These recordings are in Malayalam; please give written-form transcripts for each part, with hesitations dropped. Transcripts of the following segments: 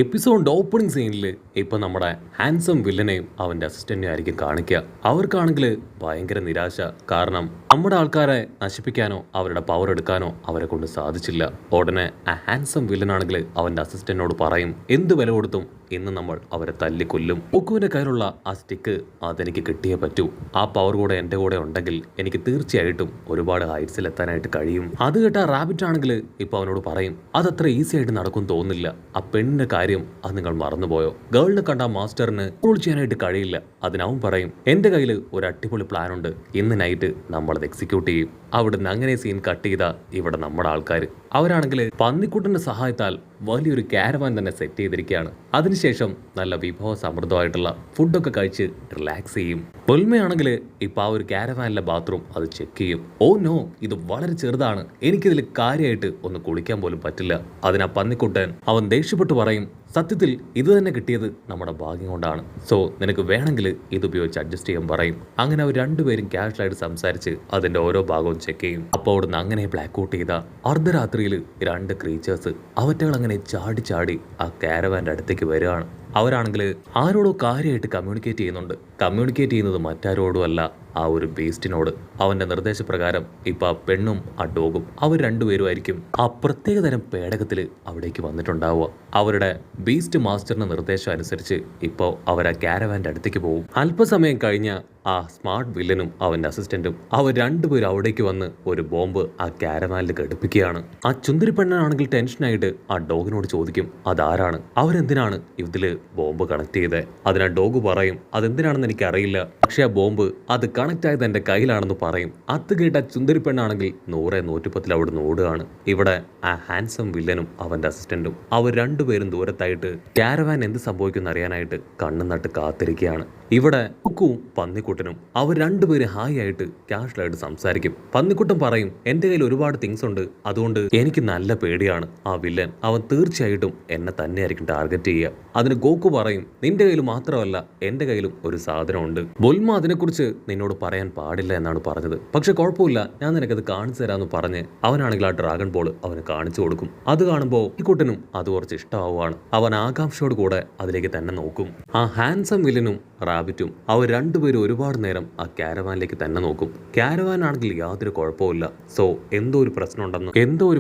എപ്പിസോഡിന്റെ ഓപ്പണിംഗ് സീനിൽ ഇപ്പൊ നമ്മുടെ ഹാൻസം വില്ലനെയും അവന്റെ അസിസ്റ്റന്റിനെയും ആയിരിക്കും കാണിക്കുക. അവർക്കാണെങ്കിൽ ഭയങ്കര നിരാശ. കാരണം നമ്മുടെ ആൾക്കാരെ നശിപ്പിക്കാനോ അവരുടെ പവർ എടുക്കാനോ അവരെ കൊണ്ട് സാധിച്ചില്ല. ഉടനെ ആ ഹാൻസം വില്ലനാണെങ്കിൽ അവന്റെ അസിസ്റ്റന്റിനോട് പറയും, എന്ത് വില കൊടുത്തും ഇന്ന് നമ്മൾ അവരെ തല്ലിക്കൊല്ലും. ഒക്കുവിന്റെ കയ്യിലുള്ള ആ സ്റ്റിക്ക് അതെനിക്ക് കിട്ടിയേ പറ്റൂ. ആ പവർ കൂടെ എന്റെ കൂടെ ഉണ്ടെങ്കിൽ എനിക്ക് തീർച്ചയായിട്ടും ഒരുപാട് ഹൈറ്റ്സിൽ എത്താനായിട്ട് കഴിയും. അത് കേട്ട റാബിറ്റ് ആണെങ്കിൽ ഇപ്പൊ അവനോട് പറയും, അതത്ര ഈസി ആയിട്ട് നടക്കും തോന്നുന്നില്ല. ആ പെണ്ണിന്റെ കാര്യം അത് നിങ്ങൾ മറന്നുപോയോ? ഗേളിനെ കണ്ട മാസ്റ്ററിന് കോൾ ചെയ്യാനായിട്ട് കഴിയില്ല. അതിനവൻ പറയും, എന്റെ കയ്യിൽ ഒരു അടിപൊളി പ്ലാൻ ഉണ്ട്. ഇന്ന് നൈറ്റ് നമ്മളത് എക്സിക്യൂട്ട് ചെയ്യും. അവിടുന്ന് അങ്ങനെ സീൻ കട്ട് ചെയ്ത ഇവിടെ നമ്മുടെ ആൾക്കാർ അവരാണെങ്കിൽ പന്നിക്കുട്ടന്റെ സഹായത്താൽ വലിയൊരു കാരവാൻ തന്നെ സെറ്റ് ചെയ്തിരിക്കുകയാണ്. അതിനുശേഷം നല്ല വിഭവ സമൃദ്ധമായിട്ടുള്ള ഫുഡൊക്കെ കഴിച്ച് റിലാക്സ് ചെയ്യും. പൊൽമയാണെങ്കിൽ ഇപ്പൊ ആ ഒരു കാരവാനിലെ ബാത്റൂം അത് ചെക്ക് ചെയ്യും. ഓ നോ, ഇത് വളരെ ചെറുതാണ്, എനിക്കിതിൽ കാര്യമായിട്ട് ഒന്ന് കുളിക്കാൻ പോലും പറ്റില്ല. അതിനാ പന്നിക്കുട്ടൻ അവൻ ദേഷ്യപ്പെട്ട് പറയും, സത്യത്തിൽ ഇത് തന്നെ കിട്ടിയത് നമ്മുടെ ഭാഗ്യം കൊണ്ടാണ്. സോ നിനക്ക് വേണമെങ്കിൽ ഇത് ഉപയോഗിച്ച് അഡ്ജസ്റ്റ് ചെയ്യാൻ പറയും. അങ്ങനെ അവർ രണ്ടുപേരും ക്യാഷ്വലായിട്ട് സംസാരിച്ച് അതിന്റെ ഓരോ ഭാഗവും ചെക്ക് ചെയ്യും. അപ്പോൾ അവിടുന്ന് അങ്ങനെ ബ്ലാക്ക് ഔട്ട് ചെയ്ത അർദ്ധരാത്രിയിൽ രണ്ട് ക്രീച്ചേഴ്സ് അവറ്റകൾ അങ്ങനെ ചാടി ചാടി ആ കാരവാന്റെ അടുത്തേക്ക് വരികയാണ്. അവരാണെങ്കിൽ ആരോടോ കാര്യമായിട്ട് കമ്മ്യൂണിക്കേറ്റ് ചെയ്യുന്നുണ്ട്. കമ്മ്യൂണിക്കേറ്റ് ചെയ്യുന്നത് മറ്റാരോടും അല്ല, ആ ഒരു ബീസ്റ്റിനോട്. അവന്റെ നിർദ്ദേശപ്രകാരം ഇപ്പൊ ആ പെണ്ണും ആ ഡോഗും അവർ രണ്ടുപേരുമായിരിക്കും ആ പ്രത്യേകതരം പേടകത്തിൽ അവിടേക്ക് വന്നിട്ടുണ്ടാവുക. അവരുടെ ബീസ്റ്റ് മാസ്റ്ററിന്റെ നിർദ്ദേശം അനുസരിച്ച് ഇപ്പോൾ അവർ ആ കാരവാന്റെ അടുത്തേക്ക് പോകും. അല്പസമയം കഴിഞ്ഞ ആ സ്മാർട്ട് വില്ലനും അവന്റെ അസിസ്റ്റന്റും അവർ രണ്ടുപേരും അവിടേക്ക് വന്ന് ഒരു ബോംബ് ആ കാരവാനിൽ ഘടിപ്പിക്കുകയാണ്. ആ ചുന്ദരി പെണ്ണാണെങ്കിൽ ടെൻഷനായിട്ട് ആ ഡോഗിനോട് ചോദിക്കും, അതാരാണ്, അവരെന്തിനാണ് ഇതില് ബോംബ് കണക്ട് ചെയ്തത്? അതിനാ ഡോഗ് പറയും, അതെന്തിനാണെന്ന് എനിക്ക് അറിയില്ല, പക്ഷെ ആ ബോംബ് അത് കണക്ട് ആയത് എന്റെ കയ്യിലാണെന്ന് പറയും. അത് കേട്ട ചുന്ദരി പെണ്ണാണെങ്കിൽ 100-110 അവിടുന്ന് ഓടുകയാണ്. ഇവിടെ ആ ഹാൻസം വില്ലനും അവന്റെ അസിസ്റ്റന്റും അവർ രണ്ടുപേരും ദൂരത്തായിട്ട് കാരവാൻ എന്ത് സംഭവിക്കുമെന്ന് അറിയാനായിട്ട് കണ്ണും നട്ട് കാത്തിരിക്കുകയാണ്. ഇവിടെ കുക്കും പന്നിക്കുട്ടനും അവർ രണ്ടുപേരും ഹായ് ആയിട്ട് ക്യാഷ്വലായിട്ട് സംസാരിക്കും. പന്നിക്കുട്ടൻ പറയും, എന്റെ കയ്യിൽ ഒരുപാട് തിങ്സ് ഉണ്ട്, അതുകൊണ്ട് എനിക്ക് നല്ല പേടിയാണ്. ആ വില്ലൻ അവൻ തീർച്ചയായിട്ടും എന്നെ തന്നെയായിരിക്കും ടാർഗറ്റ് ചെയ്യുക. അതിന് ഗോക്കു പറയും, നിന്റെ കയ്യിൽ മാത്രമല്ല എന്റെ കയ്യിലും ഒരു സാധനമുണ്ട്. ബൊൽമ അതിനെക്കുറിച്ച് നിന്നോട് പറയാൻ പാടില്ല എന്നാണ് പറഞ്ഞത്, പക്ഷെ കുഴപ്പമില്ല, ഞാൻ നിനക്കത് കാണിച്ചു തരാമെന്ന് പറഞ്ഞ് അവനാണെങ്കിൽ ആ ഡ്രാഗൺ ബോൾ അവന് കാണിച്ചു കൊടുക്കും. അത് കാണുമ്പോൾ ഈ കുട്ടനും അത് കുറച്ച് ഇഷ്ടമാവുകയാണ്. അവൻ ആകാംക്ഷയോട് കൂടെ അതിലേക്ക് തന്നെ നോക്കും. ആ ഹാൻസം വില്ലനും റാബിറ്റും അവർ രണ്ടുപേരും ഒരുപാട് നേരം ആ കാരവാനിലേക്ക് തന്നെ നോക്കും. കാരവാൻ ആണെങ്കിൽ യാതൊരു കുഴപ്പമില്ല. സോ എന്തോ ഒരു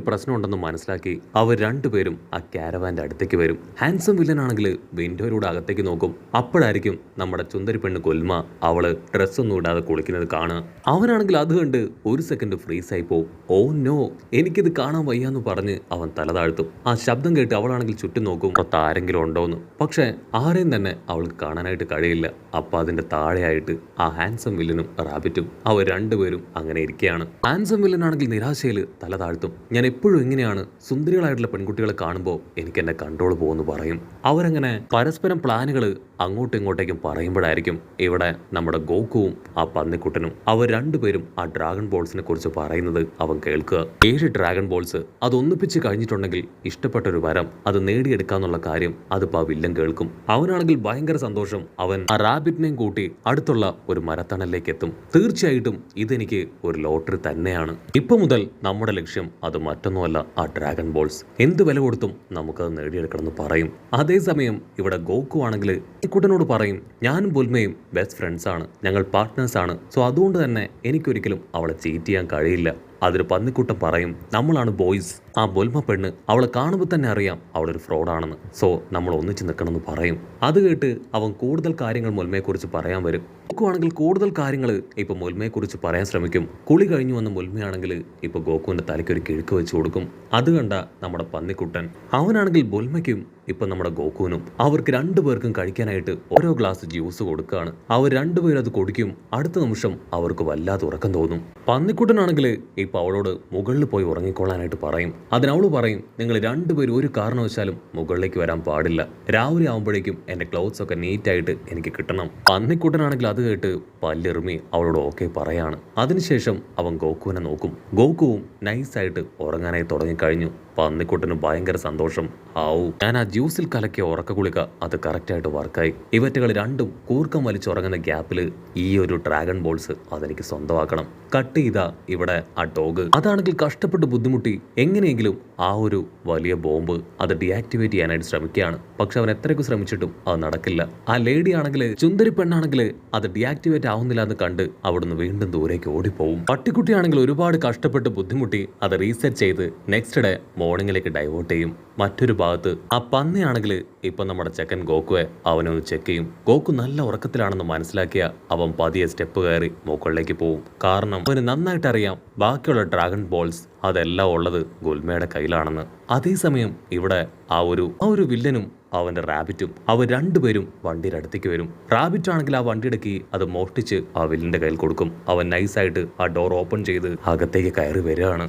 പ്രശ്നമുണ്ടെന്ന് മനസ്സിലാക്കി അവർ രണ്ടുപേരും ആ കാരവാന്റെ അടുത്തേക്ക് വരും. ഹാൻസം വില്ലൻ ആണെങ്കിൽ വിൻഡോയിലൂടെ അകത്തേക്ക് നോക്കും. അപ്പോഴായിരിക്കും നമ്മുടെ ചുന്ദരി പെണ്ണ് കൊൽമ അവള് ഡ്രസ്സൊന്നും ഇടാതെ കുളിക്കുന്നത് കാണുക. അവനാണെങ്കിൽ അത് കണ്ട് ഒരു സെക്കൻഡ് ഫ്രീസായി പോവും. ഓ നോ, എനിക്കിത് കാണാൻ വയ്യാന്ന് പറഞ്ഞ് അവൻ തല താഴ്ത്തും. ആ ശബ്ദം കേട്ട് അവളാണെങ്കിൽ ചുറ്റും നോക്കും, പുറത്ത് ആരെങ്കിലും ഉണ്ടോന്ന്. പക്ഷെ ആരെയും തന്നെ അവൾക്ക് കാണാനായിട്ട് കഴിയില്ല. അപ്പൊ അതിന്റെ താഴെയായിട്ട് ആ ഹാൻസം വില്ലനും റാബിറ്റും അവർ രണ്ടുപേരും അങ്ങനെ ഇരിക്കുകയാണ്. ഹാൻസം വില്ലനാണെങ്കിൽ നിരാശയിൽ തല താഴ്ത്തും. ഞാൻ എപ്പോഴും എങ്ങനെയാണ് സുന്ദരികളായിട്ടുള്ള പെൺകുട്ടികളെ കാണുമ്പോൾ എനിക്ക് എന്റെ കൺട്രോൾ പോകുന്നു പറയും. അവരങ്ങനെ പരസ്പരം പ്ലാനുകൾ അങ്ങോട്ടും ഇങ്ങോട്ടേക്കും പറയുമ്പോഴായിരിക്കും ഇവിടെ നമ്മുടെ ഗോക്കുവും ആ പന്നിക്കുട്ടനും അവർ രണ്ടുപേരും ആ ഡ്രാഗൺ ബോൾസിനെ കുറിച്ച് പറയുന്നത് അവൻ കേൾക്കുക. 7 ഡ്രാഗൺ ബോൾസ് അത് ഒന്നിപ്പിച്ച് കഴിഞ്ഞിട്ടുണ്ടെങ്കിൽ ഇഷ്ടപ്പെട്ട ഒരു വരം അത് നേടിയെടുക്കാന്നുള്ള കാര്യം അതിപ്പോ ആ വില്ലൻ കേൾക്കും. അവനാണെങ്കിൽ ഭയങ്കര സന്തോഷം. അവൻ ആ റാബിറ്റിനെയും കൂട്ടി അടുത്തുള്ള ഒരു മരത്തണലിലേക്ക് എത്തും. തീർച്ചയായിട്ടും ഇതെനിക്ക് ഒരു ലോട്ടറി തന്നെയാണ്. ഇപ്പൊ മുതൽ നമ്മുടെ ലക്ഷ്യം അത് മറ്റൊന്നുമല്ല ആ ഡ്രാഗൺ ബോൾസ്. എന്ത് വില കൊടുത്തും നമുക്കത് നേടിയെടുക്കണമെന്ന് പറയും. അതേസമയം ഇവിടെ ഗോക്കു ആണെങ്കിൽ ഈ കുട്ടനോട് പറയും, ഞാനും ബുൽമയും ബെസ്റ്റ് ഫ്രണ്ട്സ് ആണ്, ഞങ്ങൾ പാർട്ട്നേഴ്സ് ആണ്. സോ അതുകൊണ്ട് തന്നെ എനിക്കൊരിക്കലും അവളെ ചീറ്റ് ചെയ്യാൻ കഴിയില്ല. അതൊരു പന്നിക്കുട്ടൻ പറയും, നമ്മളാണ് ബോയ്സ്. ആ ബൊൽമ പെണ്ണ് അവളെ കാണുമ്പോൾ തന്നെ അറിയാം അവളൊരു ഫ്രോഡാണെന്ന്. സോ നമ്മൾ ഒന്നിച്ച് നിൽക്കണമെന്ന് പറയും. അത് കേട്ട് അവൻ കൂടുതൽ കാര്യങ്ങൾ മുൽമയെക്കുറിച്ച് പറയാൻ വരും. ഗോക്കുവാണെങ്കിൽ കൂടുതൽ കാര്യങ്ങൾ ഇപ്പൊ മുൽമയെക്കുറിച്ച് പറയാൻ ശ്രമിക്കും. കുളി കഴിഞ്ഞു വന്ന മുൽമയാണെങ്കിൽ ഇപ്പൊ ഗോക്കുവിന്റെ തലയ്ക്ക് ഒരു കിഴുക്ക് വെച്ച് കൊടുക്കും. അത് കണ്ട നമ്മുടെ പന്നിക്കുട്ടൻ അവനാണെങ്കിൽ ബൊൽമയ്ക്കും ഇപ്പൊ നമ്മുടെ ഗോക്കുവിനും അവർക്ക് രണ്ടുപേർക്കും കഴിക്കാനായിട്ട് ഓരോ ഗ്ലാസ് ജ്യൂസ് കൊടുക്കുകയാണ്. അവർ രണ്ടുപേരും അത് കുടിക്കും. അടുത്ത നിമിഷം അവർക്ക് വല്ലാതെ ഉറക്കം തോന്നും. പന്നിക്കുട്ടനാണെങ്കിൽ ഇപ്പൊ അവളോട് മുകളിൽ പോയി ഉറങ്ങിക്കൊള്ളാനായിട്ട് പറയും. അതിനവള് പറയും, നിങ്ങൾ രണ്ടുപേരും ഒരു കാരണവശാലും മുകളിലേക്ക് വരാൻ പാടില്ല. രാവിലെ ആവുമ്പോഴേക്കും എന്റെ ക്ലോത്ത്സ് ഒക്കെ നീറ്റായിട്ട് എനിക്ക് കിട്ടണം. പന്നിക്കുട്ടനാണെങ്കിൽ അത് കേട്ട് പല്ലെറുമി അവളോട് ഓക്കെ പറയാണ്. അതിനുശേഷം അവൻ ഗോക്കുവിനെ നോക്കും. ഗോക്കുവും നൈസായിട്ട് ഉറങ്ങാനായി തുടങ്ങിക്കഴിഞ്ഞു. പന്നിക്കുട്ടന് ഭയങ്കര സന്തോഷം. ആവൂ, ഞാൻ ആ ജ്യൂസിൽ കലക്കിയ ഉറക്ക ഗുളിക അത് കറക്റ്റായിട്ട് വർക്കായി. ഇവറ്റകൾ രണ്ടും കൂർക്കം വലിച്ചുറങ്ങുന്ന ഗ്യാപ്പില് ഈ ഒരു ഡ്രാഗൺ ബോൾസ് അതെനിക്ക് സ്വന്തമാക്കണം. കട്ട് ചെയ്ത ഇവിടെ ആ ഡോഗ് അതാണെങ്കിൽ കഷ്ടപ്പെട്ട് ബുദ്ധിമുട്ടി എങ്ങനെയെങ്കിലും ആ ഒരു വലിയ ബോംബ് അത് ഡീആക്ടിവേറ്റ് ചെയ്യാനായിട്ട് ശ്രമിക്കുകയാണ്. പക്ഷെ അവൻ എത്രയൊക്കെ ശ്രമിച്ചിട്ടും അത് നടക്കില്ല. ആ ലേഡി ആണെങ്കിൽ, ചുന്ദരി പെണ്ണാണെങ്കിൽ അത് ഡീആക്ടിവേറ്റ് ആവുന്നില്ല എന്ന് കണ്ട് അവിടുന്ന് വീണ്ടും ദൂരേക്ക് ഓടിപ്പോവും. പട്ടിക്കുട്ടിയാണെങ്കിൽ ഒരുപാട് കഷ്ടപ്പെട്ട് ബുദ്ധിമുട്ടി അത് റീസെറ്റ് ചെയ്ത് നെക്സ്റ്റ് ഡേ മോർണിംഗിലേക്ക് ഡൈവേർട്ട് ചെയ്യും. മറ്റൊരു ഭാഗത്ത് ആ പന്നിയാണെങ്കിൽ ഇപ്പൊ നമ്മുടെ ചെക്കൻ ഗോക്കുവെ അവനൊന്ന് ചെക്ക് ചെയ്യും. ഗോക്കു നല്ല ഉറക്കത്തിലാണെന്ന് മനസ്സിലാക്കിയ അവൻ പതിയെ സ്റ്റെപ്പ് കയറി മുകളിലേക്ക് പോവും. കാരണം അവന് നന്നായിട്ട് അറിയാം ബാക്കിയുള്ള ഡ്രാഗൺ ബോൾസ് അതെല്ലാം ഉള്ളത് ഗുൽമയുടെ കയ്യിലാണെന്ന്. അതേസമയം ഇവിടെ ആ ഒരു വില്ലനും അവന്റെ റാബിറ്റും അവർ രണ്ടുപേരും വണ്ടിയുടെ അടുത്തേക്ക് വരും. റാബിറ്റ് ആണെങ്കിൽ ആ വണ്ടിയുടെ കീ അത് മോഷ്ടിച്ച് ആ വില്ലന്റെ കയ്യിൽ കൊടുക്കും. അവൻ നൈസായിട്ട് ആ ഡോർ ഓപ്പൺ ചെയ്ത് അകത്തേക്ക് കയറി വരികയാണ്.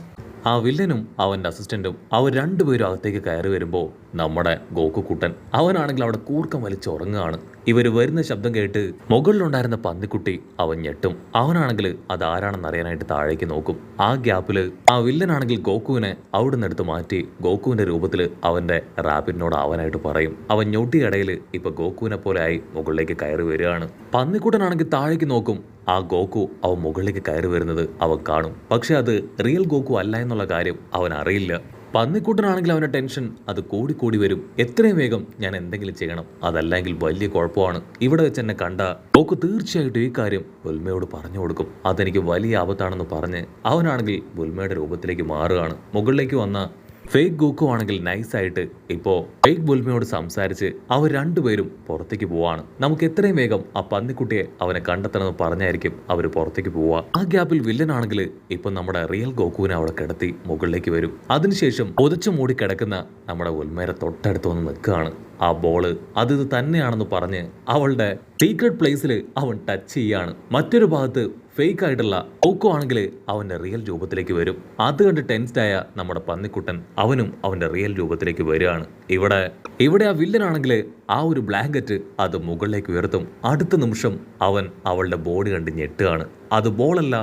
ആ വില്ലനും അവൻ്റെ അസിസ്റ്റന്റും അവർ രണ്ടുപേരും അകത്തേക്ക് കയറി വരുമ്പോൾ നമ്മുടെ ഗോക്കുക്കുട്ടൻ അവനാണെങ്കിൽ അവിടെ കൂർക്കം വലിച്ചുറങ്ങുകയാണ്. ഇവർ വരുന്ന ശബ്ദം കേട്ട് മുകളിലുണ്ടായിരുന്ന പന്നിക്കുട്ടി അവൻ ഞെട്ടും. അവനാണെങ്കിൽ അത് ആരാണെന്ന് അറിയാനായിട്ട് താഴേക്ക് നോക്കും. ആ ഗ്യാപ്പിൽ ആ വില്ലനാണെങ്കിൽ ഗോക്കുവിനെ അവിടെ നിന്ന് എടുത്ത് മാറ്റി ഗോക്കുവിന്റെ രൂപത്തിൽ അവന്റെ റാബിറ്റിനോട് ആവാനായിട്ട് പറയും. അവൻ ഞൊട്ടിയിടയിൽ ഇപ്പൊ ഗോക്കുവിനെ പോലെ ആയി മുകളിലേക്ക് കയറി വരികയാണ്. പന്നിക്കുട്ടനാണെങ്കിൽ താഴേക്ക് നോക്കും. ആ ഗോക്കു അവൻ മുകളിലേക്ക് കയറി വരുന്നത് അവൻ കാണും. പക്ഷെ അത് റിയൽ ഗോക്കു അല്ല എന്നുള്ള കാര്യം അവൻ അറിയില്ല. പന്നിക്കൂട്ടനാണെങ്കിൽ അവൻ്റെ ടെൻഷൻ അത് കൂടി വരും. എത്രയും വേഗം ഞാൻ എന്തെങ്കിലും ചെയ്യണം, അതല്ലെങ്കിൽ വലിയ കുഴപ്പമാണ്. ഇവിടെ വെച്ച് എന്നെ കണ്ട ഗോക്കു തീർച്ചയായിട്ടും ഈ കാര്യം ബുൽമയോട് പറഞ്ഞു കൊടുക്കും. അതെനിക്ക് വലിയ ആപത്താണെന്ന് പറഞ്ഞ് അവനാണെങ്കിൽ ബുൽമയുടെ രൂപത്തിലേക്ക് മാറുകയാണ്. മുകളിലേക്ക് വന്ന ഫേക്ക് ഗോക്കു ആണെങ്കിൽ നൈസായിട്ട് ഇപ്പോൾ ഫേക്ക് ബുൽമയോട് സംസാരിച്ച് അവർ രണ്ടുപേരും പുറത്തേക്ക് പോവാണ്. നമുക്ക് എത്രയും വേഗം ആ പന്നിക്കുട്ടിയെ അവനെ കണ്ടെത്തണമെന്ന് പറഞ്ഞായിരിക്കും അവർ പുറത്തേക്ക് പോവുക. ആ ഗ്യാപ്പിൽ വില്ലനാണെങ്കിൽ ഇപ്പൊ നമ്മുടെ റിയൽ ഗോക്കുവിനെ അവിടെ കിടത്തി മുകളിലേക്ക് വരും. അതിനുശേഷം ഒതിച്ചു മൂടി കിടക്കുന്ന നമ്മുടെ ഉൽമേരെ തൊട്ടടുത്ത് വന്ന് നിൽക്കുകയാണ്. ആ ബോള് അത് തന്നെയാണെന്ന് പറഞ്ഞ് അവളുടെ സീക്രട്ട് പ്ലേസിൽ അവൻ ടച്ച് ചെയ്യാണ്. മറ്റൊരു ഭാഗത്ത് ഫേക്ക് ആയിട്ടുള്ള ഓക്കോ ആണെങ്കിൽ അവന്റെ റിയൽ രൂപത്തിലേക്ക് വരും. അത് കണ്ട് ടെൻസ്ഡായ നമ്മുടെ പന്നിക്കുട്ടൻ അവനും അവന്റെ റിയൽ രൂപത്തിലേക്ക് വരികയാണ്. ഇവിടെ ആ വില്ലനാണെങ്കിൽ ആ ഒരു ബ്ലാങ്കറ്റ് അത് മുകളിലേക്ക് ഉയർത്തും. അടുത്ത നിമിഷം അവൻ അവളുടെ ബോഡി കണ്ട് ഞെട്ടുകയാണ്. അത് ബോളല്ല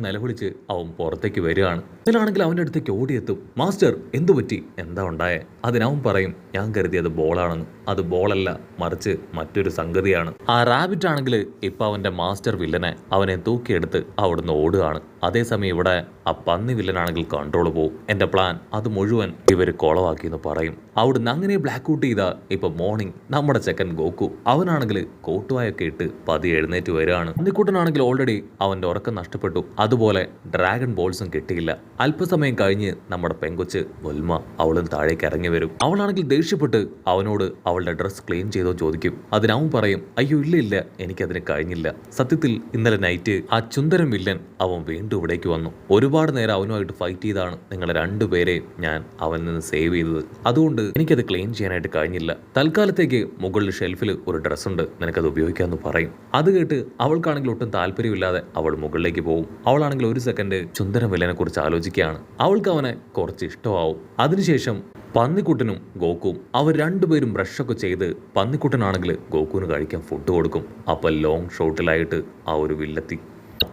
നിലവിളിച്ച് അവൻ പുറത്തേക്ക് വരികയാണ്. ഇതിലാണെങ്കിൽ അവൻ്റെ അടുത്തേക്ക് ഓടിയെത്തും. മാസ്റ്റർ എന്തു പറ്റി, എന്താ ഉണ്ടായേ? അതിനവൻ പറയും, ഞാൻ കരുതിയത് ബോളാണെന്ന്. അത് ബോളല്ല, മറിച്ച് മറ്റൊരു സംഗതിയാണ്. ആ റാബിറ്റ് ആണെങ്കിൽ ഇപ്പൊ അവന്റെ മാസ്റ്റർ വില്ലനെ അവനെ തൂക്കിയെടുത്ത് അവിടുന്ന് ഓടുകയാണ്. അതേസമയം ഇവിടെ ആ പന്നി വില്ലനാണെങ്കിൽ കൺട്രോൾ പോവും. എന്റെ പ്ലാൻ അത് മുഴുവൻ ഇവര് കോളവാക്കി എന്ന് പറയും. അവിടുന്ന് അങ്ങനെ ബ്ലാക്ക് ഔട്ട് ചെയ്ത ഇപ്പൊ മോർണിംഗ് നമ്മുടെ ചെക്കൻ ഗോക്കു അവനാണെങ്കിൽ കോട്ടുവായൊക്കെ ഇട്ട് പതിയെ എഴുന്നേറ്റ് വരികയാണ്. പന്നിക്കുട്ടനാണെങ്കിൽ ഓൾറെഡി അവന്റെ ഉറക്കം നഷ്ടപ്പെട്ടു. അതുപോലെ ഡ്രാഗൺ ബോൾസും കിട്ടിയില്ല. അല്പസമയം കഴിഞ്ഞ് നമ്മുടെ പെങ്കൊച്ച് വൽമ അവളും താഴേക്ക് ഇറങ്ങി വരും. അവളാണെങ്കിൽ ദേഷ്യപ്പെട്ട് അവനോട് അവളുടെ ഡ്രസ് ക്ലീൻ ചെയ്തോ ചോദിക്കും. അതിനവൻ പറയും, അയ്യോ ഇല്ല, എനിക്കതിന് കഴിഞ്ഞില്ല. സത്യത്തിൽ ഇന്നലെ നൈറ്റ് ആ ചുന്ദരം വില്ലൻ അവൻ വീണ്ടും ഇവിടേക്ക് വന്നു. ഒരുപാട് നേരം അവനുമായിട്ട് ഫൈറ്റ് ചെയ്താണ് നിങ്ങളെ രണ്ടുപേരെയും ഞാൻ അവനിൽ നിന്ന് സേവ് ചെയ്തത്. അതുകൊണ്ട് എനിക്കത് ക്ലീൻ ചെയ്യാനായിട്ട് കഴിഞ്ഞില്ല. തൽക്കാലത്തേക്ക് മുകളിൽ ഷെൽഫിൽ ഒരു ഡ്രസ്സ് ഉണ്ട്, നിനക്കത് ഉപയോഗിക്കാമെന്ന് പറയും. അത് കേട്ട് അവൾക്കാണെങ്കിൽ ഒട്ടും താല്പര്യമില്ലാതെ അവൾ മുകളിലേക്ക് പോകും. അവളാണെങ്കിൽ ഒരു സെക്കൻഡ് ചുന്ദരം വില്ലനെ കുറിച്ച് ആലോചിക്കുകയാണ്. അവൾക്ക് അവനെ കുറച്ച് ഇഷ്ടമാവും. അതിനുശേഷം പന്നിക്കുട്ടനും ഗോക്കുവും അവർ രണ്ടുപേരും ബ്രഷൊക്കെ ചെയ്ത് പന്നിക്കുട്ടനാണെങ്കിൽ ഗോക്കുവിന് കഴിക്കാൻ ഫുഡ് കൊടുക്കും. അപ്പം ലോങ് ഷോട്ടിലായിട്ട് ആ ഒരു വില്ലെത്തി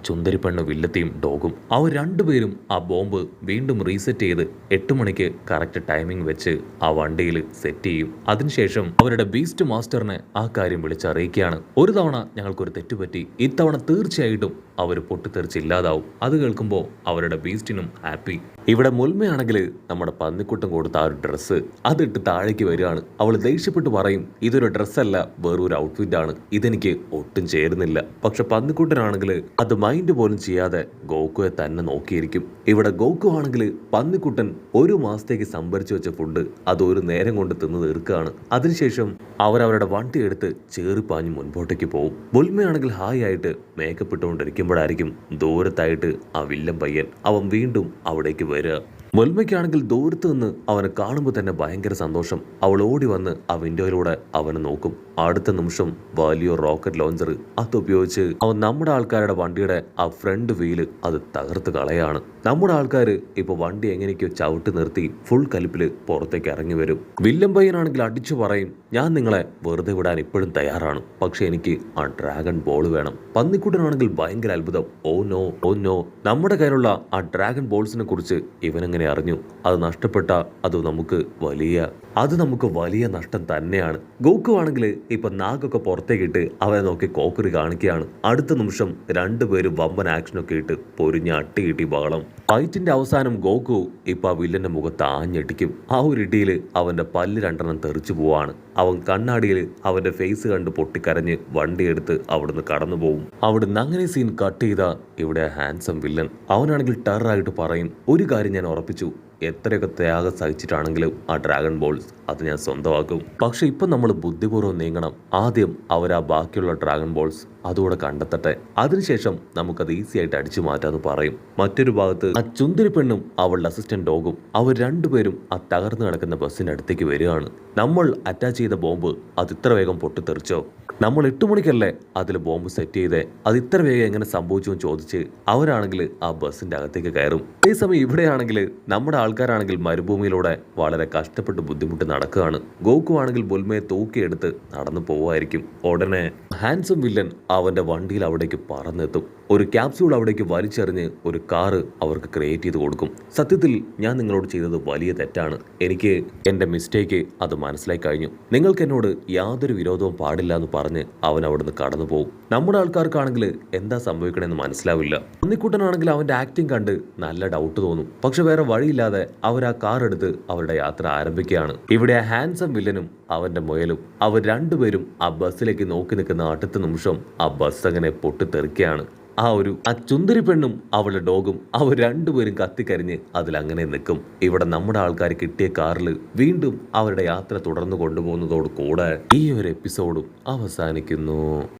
ചുന്ദരി പെണ്ണ് വില്ലത്തിയും ഡോഗും അവർ രണ്ടുപേരും ആ ബോംബ് വീണ്ടും റീസെറ്റ് ചെയ്ത് 8 മണിക്ക് കറക്റ്റ് ടൈമിംഗ് വെച്ച് ആ വണ്ടിയിൽ സെറ്റ് ചെയ്യും. അതിനുശേഷം അവരുടെ ബീസ്റ്റ് മാസ്റ്ററിനെ ആ കാര്യം വിളിച്ചറിയിക്കുകയാണ്. ഒരു തവണ ഞങ്ങൾക്കൊരു തെറ്റുപറ്റി, ഇത്തവണ തീർച്ചയായിട്ടും അവർ പൊട്ടിത്തെറിച്ചില്ലാതാവും. അത് കേൾക്കുമ്പോൾ അവരുടെ ബീസ്റ്റിനും ഹാപ്പി. ഇവിടെ മുൽമയാണെങ്കിൽ നമ്മുടെ പന്നിക്കുട്ടം കൊടുത്ത ആ ഒരു ഡ്രസ്സ് അതിട്ട് താഴേക്ക് വരികയാണ്. അവൾ ദേഷ്യപ്പെട്ട് പറയും, ഇതൊരു ഡ്രസ്സല്ല, വേറൊരു ഔട്ട്ഫിറ്റ് ആണ്, ഇതെനിക്ക് ഒട്ടും ചേരുന്നില്ല. പക്ഷെ പന്നിക്കുട്ടനാണെങ്കിൽ അത് മൈൻഡ് പോലും ചെയ്യാതെ ഗോക്കുയെ തന്നെ നോക്കിയിരിക്കും. ഇവിടെ ഗോക്കു ആണെങ്കിൽ പന്നിക്കുട്ടൻ 1 മാസത്തേക്ക് സംഭരിച്ചു വെച്ച ഫുഡ് അത് ഒരു നേരം കൊണ്ട് തിന്ന് തീർക്കുകയാണ്. അതിനുശേഷം അവരവരുടെ വണ്ടി എടുത്ത് ചേറിപ്പാഞ്ഞ് മുൻപോട്ടേക്ക് പോകും. ബുൽമയാണെങ്കിൽ ഹായ് ആയിട്ട് മേക്കപ്പ് ഇട്ടുകൊണ്ടിരിക്കുമ്പോഴായിരിക്കും ദൂരത്തായിട്ട് ആ വില്ലൻ പയ്യൻ അവൻ വീണ്ടും അവിടേക്ക് വരിക. മുൽമയ്ക്കാണെങ്കിൽ ദൂരത്ത് നിന്ന് അവനെ കാണുമ്പോൾ തന്നെ ഭയങ്കര സന്തോഷം. അവൾ ഓടി വന്ന് ആ വിൻഡോയിലൂടെ അവനെ നോക്കും. അടുത്ത നിമിഷം വലിയ റോക്കറ്റ് ലോഞ്ചർ അതുപയോഗിച്ച് അവൻ നമ്മുടെ ആൾക്കാരുടെ വണ്ടിയുടെ ആ ഫ്രണ്ട് വീല് അത് തകർത്ത് കളയാണ്. നമ്മുടെ ആൾക്കാർ ഇപ്പൊ വണ്ടി എങ്ങനെയൊക്കെയോ ചവിട്ടി നിർത്തി ഫുൾ കലിപ്പില് പുറത്തേക്ക് ഇറങ്ങി വരും. വില്ലൻ പയ്യനാണെങ്കിൽ അടിച്ചു പറയും, ഞാൻ നിങ്ങളെ വെറുതെ വിടാൻ ഇപ്പോഴും തയ്യാറാണ്, പക്ഷെ എനിക്ക് ആ ഡ്രാഗൺ ബോൾ വേണം. പന്നിക്കുട്ടനാണെങ്കിൽ ഭയങ്കര അത്ഭുതം, ഓ നോ, നമ്മുടെ കയ്യിലുള്ള ആ ഡ്രാഗൺ ബോൾസിനെ കുറിച്ച് ഇവനെങ്ങനെ അറിഞ്ഞു? അത് നഷ്ടപ്പെട്ട അത് നമുക്ക് വലിയ അത് നമുക്ക് വലിയ നഷ്ടം തന്നെയാണ്. ഗോക്കു ആണെങ്കിൽ ഇപ്പൊ നാഗൊക്കെ പുറത്തേക്കിട്ട് അവനെ നോക്കി കോക്കറി കാണിക്കുകയാണ്. അടുത്ത നിമിഷം രണ്ടുപേരും വമ്പൻ ആക്ഷനൊക്കെ ഇട്ട് പൊരിഞ്ഞ് അട്ടി കിട്ടി ബഹളം. ഫൈറ്റിന്റെ അവസാനം ഗോക്കു ഇപ്പൊ ആ വില്ലന്റെ മുഖത്ത് ആഞ്ഞടിക്കും. ആ ഒരു ഇടിയിൽ അവന്റെ പല്ല് രണ്ടെണ്ണം തെറിച്ചു പോവാണ്. അവൻ കണ്ണാടിയിൽ അവന്റെ ഫേസ് കണ്ട് പൊട്ടിക്കരഞ്ഞ് വണ്ടിയെടുത്ത് അവിടുന്ന് കടന്നു പോകും. അവിടുന്ന് അങ്ങനെ സീൻ കട്ട് ചെയ്ത ഇവിടെ ഹാൻസം വില്ലൻ അവനാണെങ്കിൽ ടെററായിട്ട് പറയും, ഒരു കാര്യം ഞാൻ ഉറപ്പിച്ചു, എത്രയൊക്കെ ത്യാഗം സഹിച്ചിട്ടാണെങ്കിലും ആ ഡ്രാഗൺ ബോൾസ് അത് ഞാൻ സ്വന്തമാക്കും. പക്ഷെ ഇപ്പം നമ്മൾ ബുദ്ധിപൂർവ്വം നീങ്ങണം. ആദ്യം അവർ ആ ബാക്കിയുള്ള ഡ്രാഗൺ ബോൾസ് അതുകൂടെ കണ്ടെത്തട്ടെ, അതിനുശേഷം നമുക്കത് ഈസി ആയിട്ട് അടിച്ചു മാറ്റാന്ന് പറയും. മറ്റൊരു ഭാഗത്ത് ആ ചുന്തിരി പെണ്ണും അവളുടെ അസിസ്റ്റന്റ് ഡോഗും അവർ രണ്ടുപേരും ആ തകർന്നു കിടക്കുന്ന ബസ്സിന്റെ അടുത്തേക്ക് വരികയാണ്. നമ്മൾ അറ്റാച്ച് ചെയ്ത ബോംബ് അത് ഇത്ര വേഗം പൊട്ടിത്തെറിച്ചോ? നമ്മൾ 8 മണിക്കല്ലേ അതിൽ ബോംബ് സെറ്റ് ചെയ്തേ, അത് ഇത്ര വേഗം എങ്ങനെ സംഭവിച്ചു എന്ന് ചോദിച്ച് അവരാണെങ്കിൽ ആ ബസ്സിന്റെ അകത്തേക്ക് കയറും. അതേസമയം ഇവിടെയാണെങ്കിൽ നമ്മുടെ ആൾക്കാരാണെങ്കിൽ മരുഭൂമിയിലൂടെ വളരെ കഷ്ടപ്പെട്ട് ബുദ്ധിമുട്ട് നടക്കുകയാണ്. ഗോക്കു ആണെങ്കിൽ ബുൽമയെ തൂക്കിയെടുത്ത് നടന്നു പോവായിരിക്കും. ഉടനെ ഹാൻസം വില്ലൻ അവന്റെ വണ്ടിയിൽ അവിടേക്ക് പറന്നെത്തും. ഒരു ക്യാപ്സ്യൂൾ അവിടേക്ക് വലിച്ചെറിഞ്ഞ് ഒരു കാറ് അവർക്ക് ക്രിയേറ്റ് ചെയ്ത് കൊടുക്കും. സത്യത്തിൽ ഞാൻ നിങ്ങളോട് ചെയ്തത് വലിയ തെറ്റാണ്, എനിക്ക് എൻ്റെ മിസ്റ്റേക്ക് അത് മനസ്സിലായി കഴിഞ്ഞു, നിങ്ങൾക്ക് എന്നോട് യാതൊരു വിരോധവും പാടില്ല എന്ന് പറഞ്ഞ് അവൻ അവിടുന്ന് കടന്നു പോകും. നമ്മുടെ ആൾക്കാർക്കാണെങ്കിൽ എന്താ സംഭവിക്കണമെന്ന് മനസ്സിലാവില്ല. ഉണ്ണിക്കുട്ടനാണെങ്കിൽ അവൻ്റെ ആക്ടിങ് കണ്ട് നല്ല ഡൗട്ട് തോന്നും. പക്ഷെ വേറെ വഴിയില്ലാതെ അവർ ആ കാർ എടുത്ത് അവരുടെ യാത്ര ആരംഭിക്കുകയാണ്. ഇവിടെ ഹാൻസം വില്ലനും അവൻ്റെ മുയലും അവർ രണ്ടുപേരും ആ ബസ്സിലേക്ക് നോക്കി നിൽക്കുന്ന അടുത്ത നിമിഷം ആ ബസ് അങ്ങനെ പൊട്ടിത്തെറിക്കുകയാണ്. ആ ചുന്ദരി പെണ്ണും അവളുടെ ഡോഗും അവർ രണ്ടുപേരും കത്തിക്കരിഞ്ഞ് അതിലങ്ങനെ നിൽക്കും. ഇവിടെ നമ്മുടെ ആൾക്കാർ കിട്ടിയ കാറിൽ വീണ്ടും അവരുടെ യാത്ര തുടർന്നു കൊണ്ടുപോകുന്നതോട് കൂടെ ഈ ഒരു എപ്പിസോഡും അവസാനിക്കുന്നു.